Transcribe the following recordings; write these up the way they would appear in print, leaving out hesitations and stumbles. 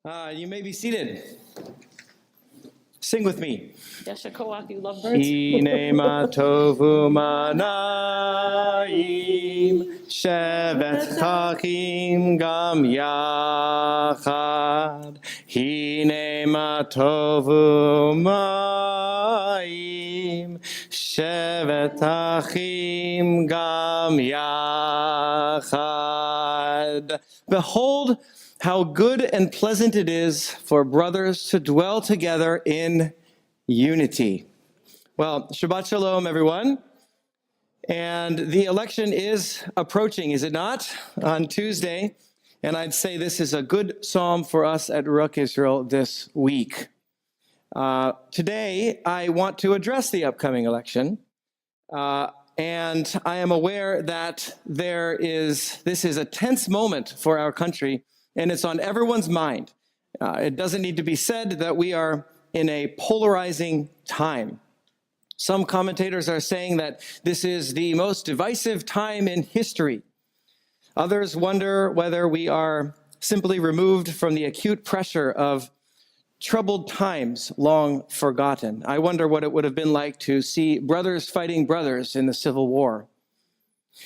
You may be seated. Sing with me. Yeshua, you love birds. Hinema tovu manayim shevet chachim gam yachad. Hinema tovu manayim shevet chachim gam yachad. Behold, how good and pleasant it is for brothers to dwell together in unity. Well, Shabbat Shalom, everyone. And the election is approaching, is it not? On Tuesday. And I'd say this is a good psalm for us at Ruach Israel this week. Today, I want to address the upcoming election. And I am aware that this is a tense moment for our country, and it's on everyone's mind. It doesn't need to be said that we are in a polarizing time. Some commentators are saying that this is the most divisive time in history. Others wonder whether we are simply removed from the acute pressure of troubled times long forgotten. I wonder what it would have been like to see brothers fighting brothers in the Civil War.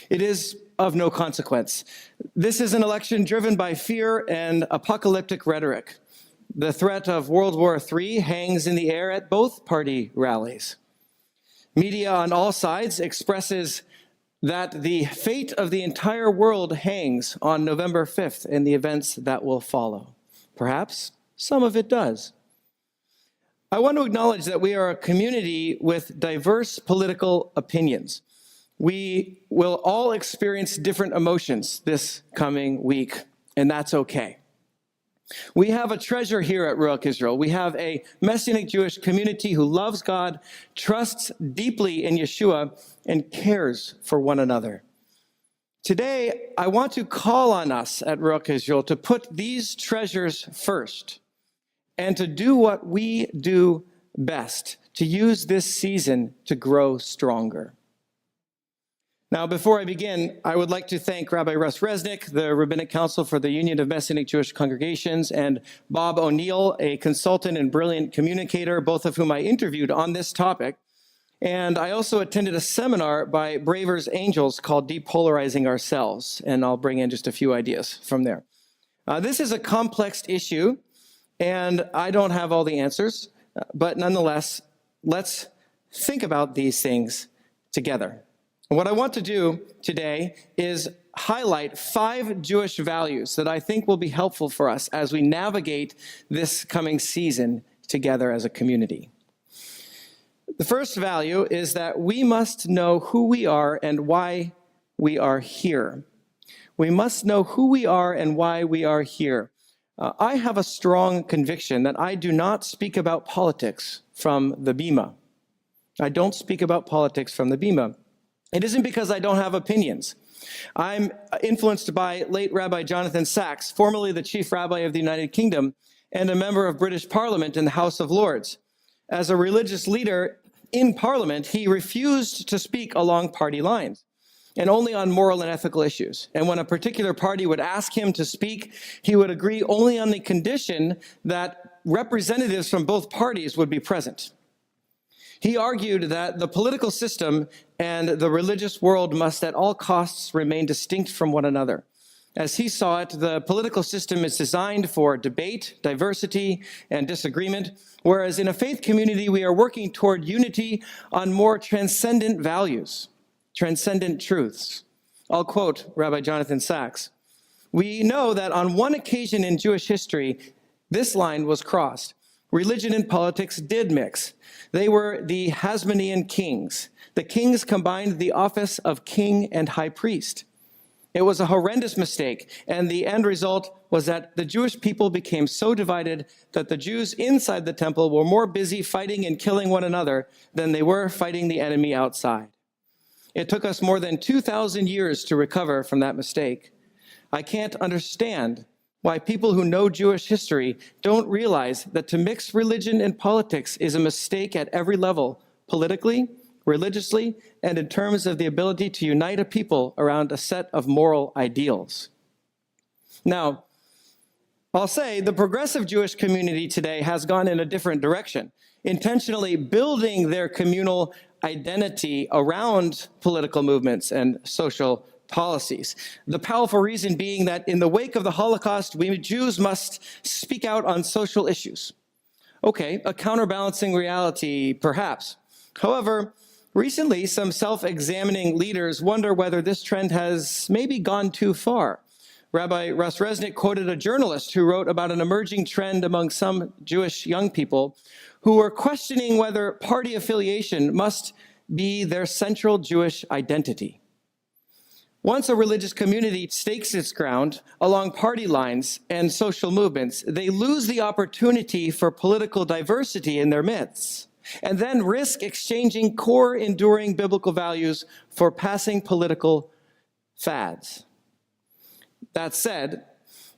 It is of no consequence. This is an election driven by fear and apocalyptic rhetoric. The threat of World War III hangs in the air at both party rallies. Media on all sides expresses that the fate of the entire world hangs on November 5th and the events that will follow. Perhaps some of it does. I want to acknowledge that we are a community with diverse political opinions. We will all experience different emotions this coming week, and that's okay. We have a treasure here at Ruach Israel. We have a Messianic Jewish community who loves God, trusts deeply in Yeshua, and cares for one another. Today, I want to call on us at Ruach Israel to put these treasures first and to do what we do best, to use this season to grow stronger. Now, before I begin, I would like to thank Rabbi Russ Resnick, the Rabbinic Council for the Union of Messianic Jewish Congregations, and Bob O'Neill, a consultant and brilliant communicator, both of whom I interviewed on this topic. And I also attended a seminar by Braver's Angels called Depolarizing Ourselves, and I'll bring in just a few ideas from there. This is a complex issue, and I don't have all the answers, but nonetheless, let's think about these things together. What I want to do today is highlight 5 Jewish values that I think will be helpful for us as we navigate this coming season together as a community. The first value is that we must know who we are and why we are here. We must know who we are and why we are here. I have a strong conviction that I do not speak about politics from the Bima. I don't speak about politics from the Bima. It isn't because I don't have opinions. I'm influenced by late Rabbi Jonathan Sacks, formerly the Chief Rabbi of the United Kingdom and a member of British Parliament in the House of Lords. As a religious leader in Parliament, he refused to speak along party lines and only on moral and ethical issues. And when a particular party would ask him to speak, he would agree only on the condition that representatives from both parties would be present. He argued that the political system and the religious world must at all costs remain distinct from one another. As he saw it, the political system is designed for debate, diversity, and disagreement, whereas in a faith community, we are working toward unity on more transcendent values, transcendent truths. I'll quote Rabbi Jonathan Sacks. We know that on one occasion in Jewish history, this line was crossed. Religion and politics did mix. They were the Hasmonean kings. The kings combined the office of king and high priest. It was a horrendous mistake, and the end result was that the Jewish people became so divided that the Jews inside the temple were more busy fighting and killing one another than they were fighting the enemy outside. It took us more than 2,000 years to recover from that mistake. I can't understand why people who know Jewish history don't realize that to mix religion and politics is a mistake at every level, politically, religiously, and in terms of the ability to unite a people around a set of moral ideals. Now, I'll say the progressive Jewish community today has gone in a different direction, intentionally building their communal identity around political movements and social policies. The powerful reason being that in the wake of the Holocaust, we Jews must speak out on social issues. Okay, a counterbalancing reality, perhaps. However, recently, some self-examining leaders wonder whether this trend has maybe gone too far. Rabbi Russ Resnick quoted a journalist who wrote about an emerging trend among some Jewish young people who were questioning whether party affiliation must be their central Jewish identity. Once a religious community stakes its ground along party lines and social movements, they lose the opportunity for political diversity in their midst, and then risk exchanging core, enduring biblical values for passing political fads. That said,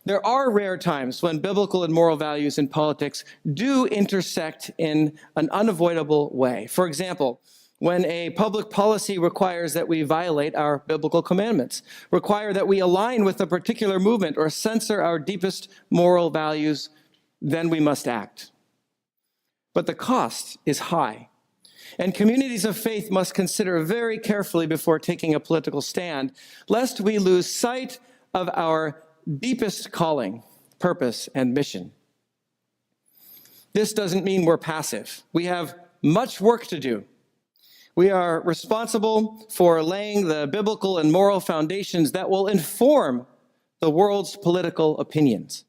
there are rare times when biblical and moral values in politics do intersect in an unavoidable way. For example, when a public policy requires that we violate our biblical commandments, require that we align with a particular movement or censor our deepest moral values, then we must act. But the cost is high, and communities of faith must consider very carefully before taking a political stand, lest we lose sight of our deepest calling, purpose, and mission. This doesn't mean we're passive. We have much work to do. We are responsible for laying the biblical and moral foundations that will inform the world's political opinions.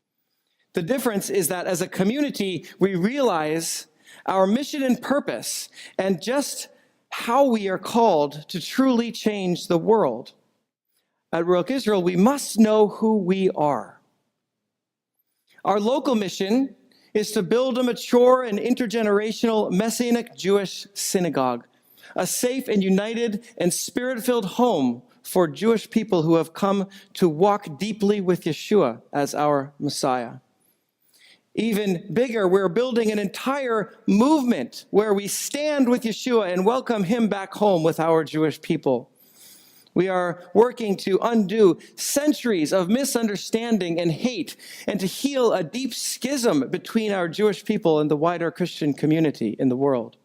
The difference is that as a community, we realize our mission and purpose and just how we are called to truly change the world. At Ruach Israel, we must know who we are. Our local mission is to build a mature and intergenerational Messianic Jewish synagogue, a safe and united and spirit-filled home for Jewish people who have come to walk deeply with Yeshua as our Messiah. Even bigger, we're building an entire movement where we stand with Yeshua and welcome him back home with our Jewish people. We are working to undo centuries of misunderstanding and hate and to heal a deep schism between our Jewish people and the wider Christian community in the world.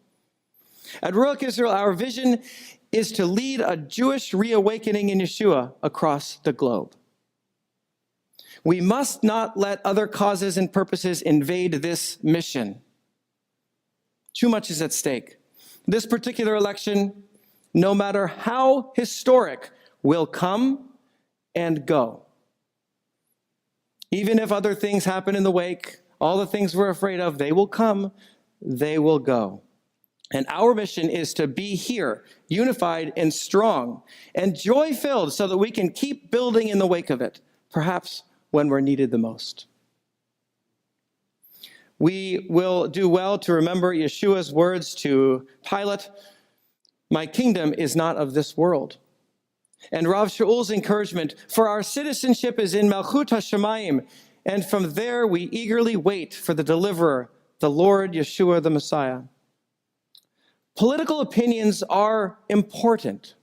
At Ruach Israel, our vision is to lead a Jewish reawakening in Yeshua across the globe. We must not let other causes and purposes invade this mission. Too much is at stake. This particular election, no matter how historic, will come and go. Even if other things happen in the wake, all the things we're afraid of, they will come, they will go. And our mission is to be here, unified and strong, and joy-filled so that we can keep building in the wake of it, perhaps when we're needed the most. We will do well to remember Yeshua's words to Pilate, "My kingdom is not of this world." And Rav Shaul's encouragement, "For our citizenship is in Malchut HaShamayim, and from there we eagerly wait for the deliverer, the Lord Yeshua the Messiah." Political opinions are important.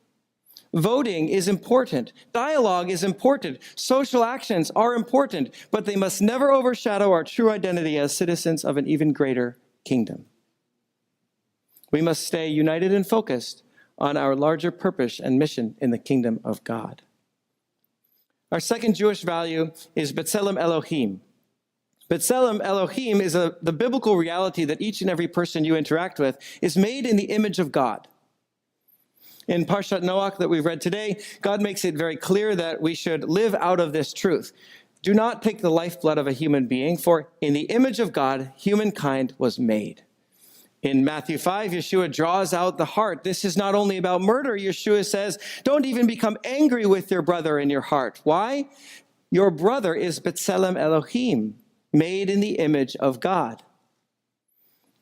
Voting is important. Dialogue is important. Social actions are important, but they must never overshadow our true identity as citizens of an even greater kingdom. We must stay united and focused on our larger purpose and mission in the kingdom of God. Our second Jewish value is Betum Elohim. Betum Elohim is the biblical reality that each and every person you interact with is made in the image of God. In Parshat Noach that we've read today, God makes it very clear that we should live out of this truth. Do not take the lifeblood of a human being, for in the image of God, humankind was made. In Matthew 5, Yeshua draws out the heart. This is not only about murder. Yeshua says, don't even become angry with your brother in your heart. Why? Your brother is Betum Elohim, made in the image of God.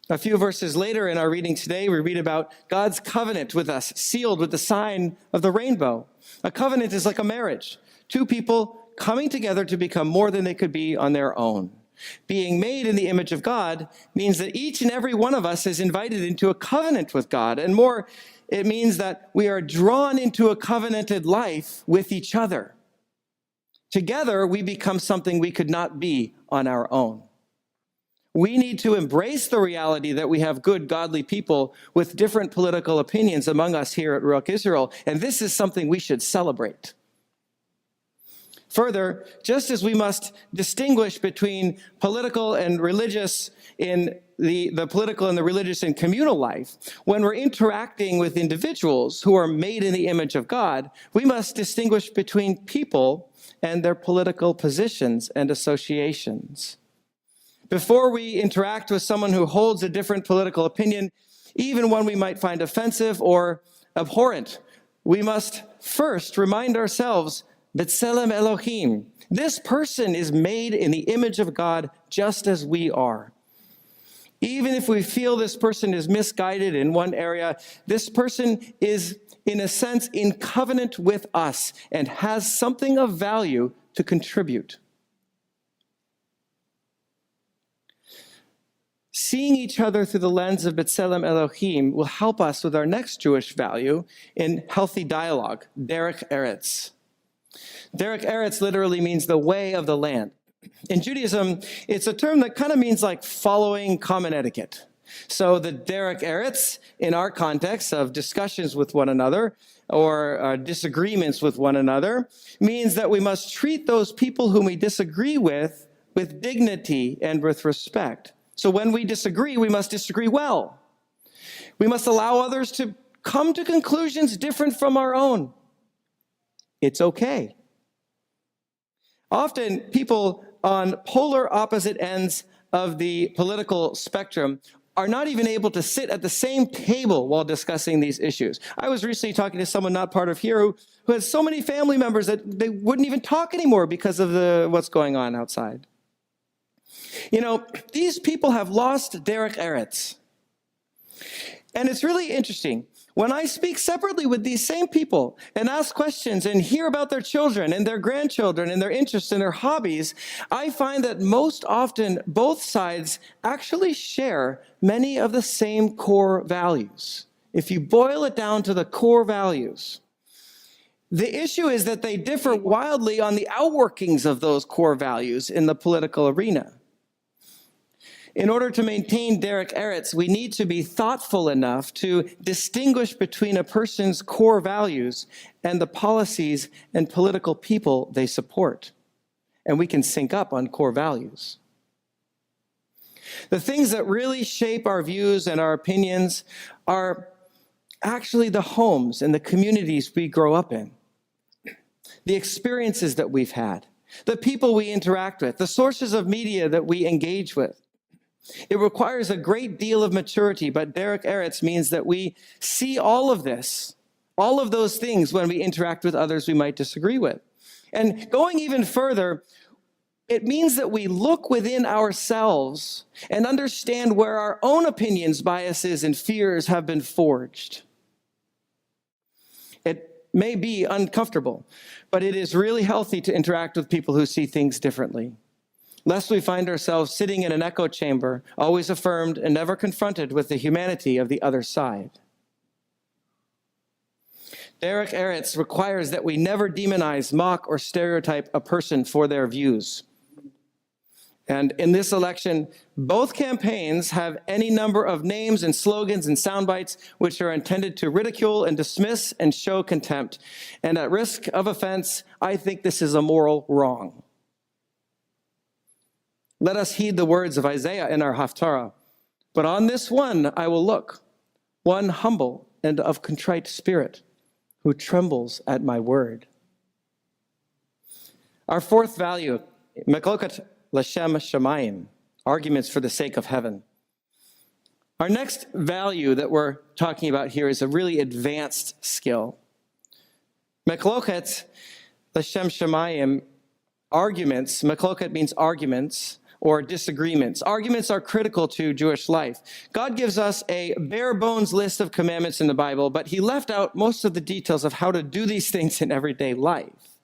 A few verses later in our reading today, we read about God's covenant with us, sealed with the sign of the rainbow. A covenant is like a marriage, two people coming together to become more than they could be on their own. Being made in the image of God means that each and every one of us is invited into a covenant with God. And more, it means that we are drawn into a covenanted life with each other. Together, we become something we could not be on our own. We need to embrace the reality that we have good, godly people with different political opinions among us here at Ruach Israel, and this is something we should celebrate. Further, just as we must distinguish between political and religious in the political and the religious and communal life, when we're interacting with individuals who are made in the image of God, we must distinguish between people and their political positions and associations. Before we interact with someone who holds a different political opinion, even one we might find offensive or abhorrent, we must first remind ourselves, Betum Elohim, this person is made in the image of God just as we are. Even if we feel this person is misguided in one area, this person is, in a sense, in covenant with us and has something of value to contribute. Seeing each other through the lens of Betum Elohim will help us with our next Jewish value in healthy dialogue, derech Eretz. Derech Eretz literally means the way of the land. In Judaism, it's a term that kind of means like following common etiquette. So the derech Eretz, in our context of discussions with one another or disagreements with one another, means that we must treat those people whom we disagree with dignity and with respect. So when we disagree, we must disagree well. We must allow others to come to conclusions different from our own. It's okay. Often people on polar opposite ends of the political spectrum are not even able to sit at the same table while discussing these issues. I was recently talking to someone not part of here who has so many family members that they wouldn't even talk anymore because of what's going on outside. You know, these people have lost derech Eretz. And it's really interesting. When I speak separately with these same people and ask questions and hear about their children and their grandchildren and their interests and their hobbies, I find that most often both sides actually share many of the same core values. If you boil it down to the core values, the issue is that they differ wildly on the outworkings of those core values in the political arena. In order to maintain derech Eretz, we need to be thoughtful enough to distinguish between a person's core values and the policies and political people they support. And we can sync up on core values. The things that really shape our views and our opinions are actually the homes and the communities we grow up in, the experiences that we've had, the people we interact with, the sources of media that we engage with. It requires a great deal of maturity, but derech Eretz means that we see all of this, all of those things when we interact with others we might disagree with. And going even further, it means that we look within ourselves and understand where our own opinions, biases, and fears have been forged. It may be uncomfortable, but it is really healthy to interact with people who see things differently, lest we find ourselves sitting in an echo chamber, always affirmed and never confronted with the humanity of the other side. Derech Eretz requires that we never demonize, mock, or stereotype a person for their views. And in this election, both campaigns have any number of names and slogans and sound bites which are intended to ridicule and dismiss and show contempt. And at risk of offense, I think this is a moral wrong. Let us heed the words of Isaiah in our Haftarah. But on this one I will look, one humble and of contrite spirit, who trembles at my word. Our fourth value, Mechloket L'Shem Shamayim, arguments for the sake of heaven. Our next value that we're talking about here is a really advanced skill. Mechloket L'Shem Shamayim, arguments, Mechloket means arguments, or disagreements. Arguments are critical to Jewish life. God gives us a bare bones list of commandments in the Bible, but he left out most of the details of how to do these things in everyday life.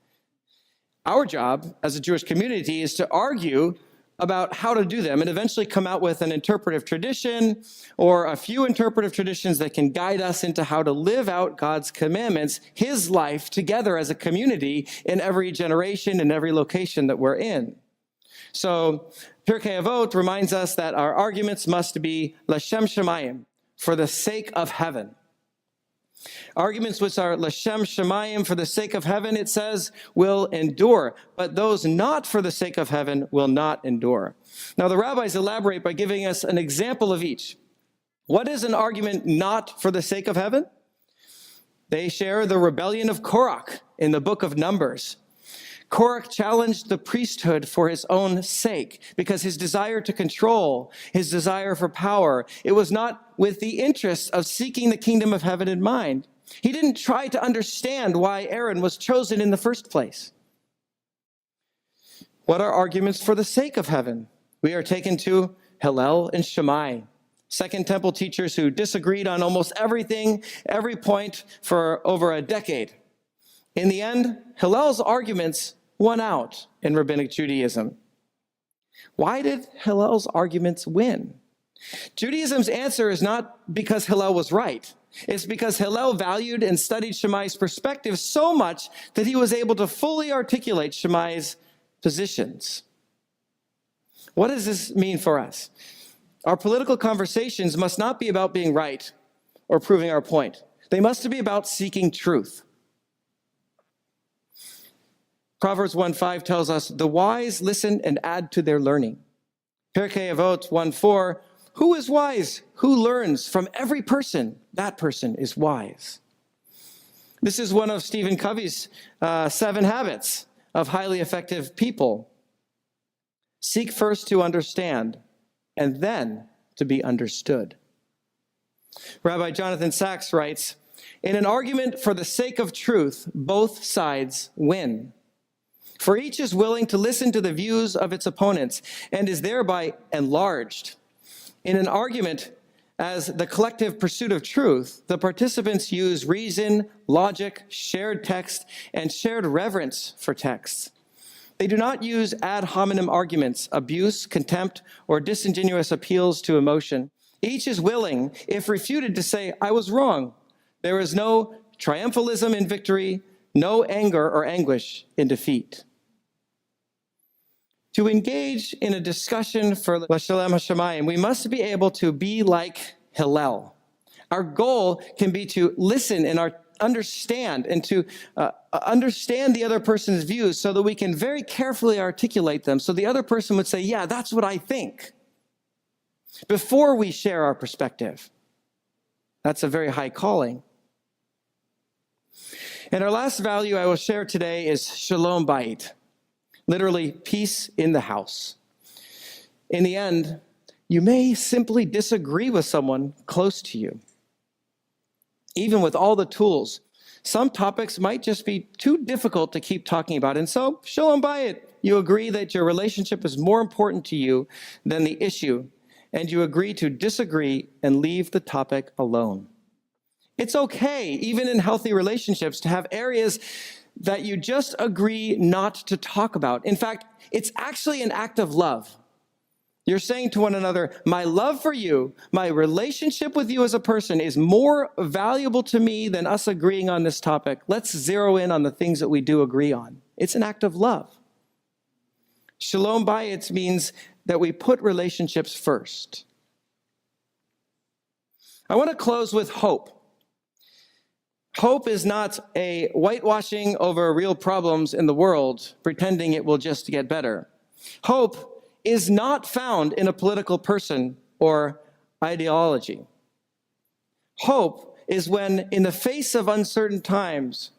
Our job as a Jewish community is to argue about how to do them and eventually come out with an interpretive tradition or a few interpretive traditions that can guide us into how to live out God's commandments, his life together as a community in every generation and every location that we're in. So Pirkei Avot reminds us that our arguments must be L'Shem Shemayim, for the sake of heaven. Arguments which are L'Shem Shemayim, for the sake of heaven, it says, will endure, but those not for the sake of heaven will not endure. Now the rabbis elaborate by giving us an example of each. What is an argument not for the sake of heaven? They share the rebellion of Korach in the book of Numbers. Korach challenged the priesthood for his own sake because his desire to control, his desire for power, it was not with the interest of seeking the kingdom of heaven in mind. He didn't try to understand why Aaron was chosen in the first place. What are arguments for the sake of heaven? We are taken to Hillel and Shammai, Second Temple teachers who disagreed on almost everything, every point for over a decade. In the end, Hillel's arguments won out in Rabbinic Judaism. Why did Hillel's arguments win? Judaism's answer is not because Hillel was right. It's because Hillel valued and studied Shammai's perspective so much that he was able to fully articulate Shammai's positions. What does this mean for us? Our political conversations must not be about being right or proving our point. They must be about seeking truth. Proverbs 1:5 tells us, the wise listen and add to their learning. Pirkei Avot 1:4, who is wise? Who learns? From every person, that person is wise. This is one of Stephen Covey's 7 habits of highly effective people. Seek first to understand, and then to be understood. Rabbi Jonathan Sachs writes, in an argument for the sake of truth, both sides win. For each is willing to listen to the views of its opponents and is thereby enlarged. In an argument as the collective pursuit of truth, the participants use reason, logic, shared text, and shared reverence for texts. They do not use ad hominem arguments, abuse, contempt, or disingenuous appeals to emotion. Each is willing, if refuted, to say, I was wrong. There is no triumphalism in victory, no anger or anguish in defeat. To engage in a discussion for L'Shalom HaShamayim, we must be able to be like Hillel. Our goal can be to listen and understand and to understand the other person's views so that we can very carefully articulate them so the other person would say, yeah, that's what I think, before we share our perspective. That's a very high calling. And our last value I will share today is Shalom Bayit, literally peace in the house. In the end, you may simply disagree with someone close to you. Even with all the tools, some topics might just be too difficult to keep talking about. And so, Shalom Bayit, you agree that your relationship is more important to you than the issue, and you agree to disagree and leave the topic alone. It's okay, even in healthy relationships, to have areas that you just agree not to talk about. In fact, it's actually an act of love. You're saying to one another, my love for you, my relationship with you as a person is more valuable to me than us agreeing on this topic. Let's zero in on the things that we do agree on. It's an act of love. Shalom Bayit means that we put relationships first. I want to close with hope. Hope is not a whitewashing over real problems in the world, pretending it will just get better. Hope is not found in a political person or ideology. Hope is when, in the face of uncertain times,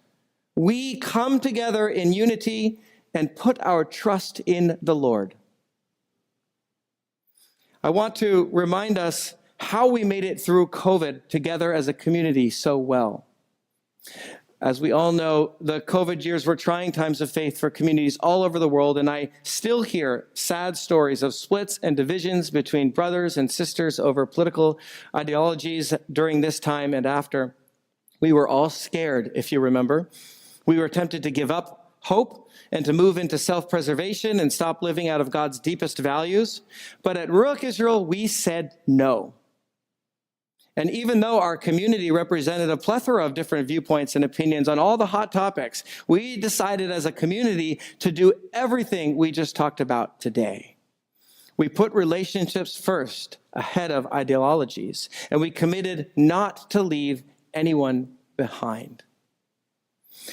we come together in unity and put our trust in the Lord. I want to remind us how we made it through COVID together as a community so well. As we all know, the COVID years were trying times of faith for communities all over the world, and I still hear sad stories of splits and divisions between brothers and sisters over political ideologies during this time and after. We were all scared, if you remember. We were tempted to give up hope and to move into self-preservation and stop living out of God's deepest values. But at Ruach Israel, we said no. And even though our community represented a plethora of different viewpoints and opinions on all the hot topics, we decided as a community to do everything we just talked about today. We put relationships first ahead of ideologies, and we committed not to leave anyone behind.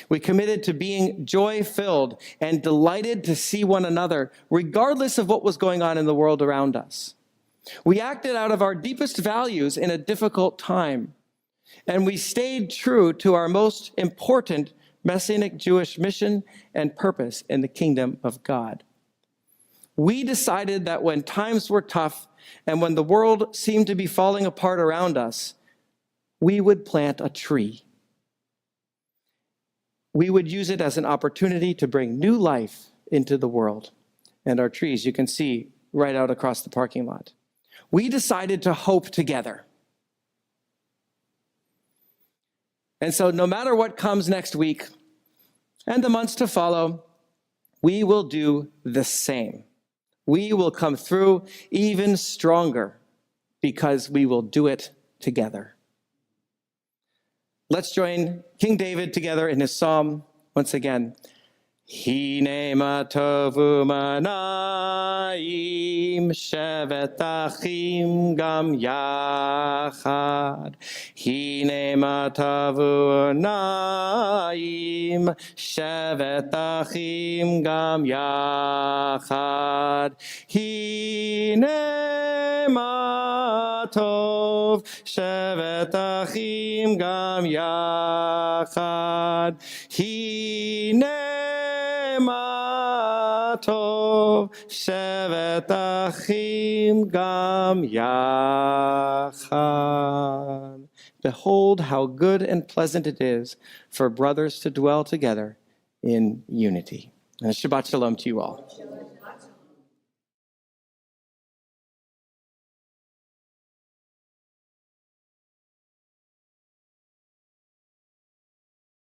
We committed to being joy-filled and delighted to see one another, regardless of what was going on in the world around us. We acted out of our deepest values in a difficult time, and we stayed true to our most important Messianic Jewish mission and purpose in the kingdom of God. We decided that when times were tough and when the world seemed to be falling apart around us, we would plant a tree. We would use it as an opportunity to bring new life into the world. And our trees, you can see right out across the parking lot. We decided to hope together. And so no matter what comes next week and the months to follow, we will do the same. We will come through even stronger because we will do it together. Let's join King David together in his psalm once again. Hine ma tovu manayim shevet achim gam yachad. Hine ma tovu manayim shevet achim gam yachad. Hine ma tov shevet achim gam yachad. Hine ma tov shevet achim gam yachad. Behold how good and pleasant it is for brothers to dwell together in unity. And Shabbat Shalom to you all.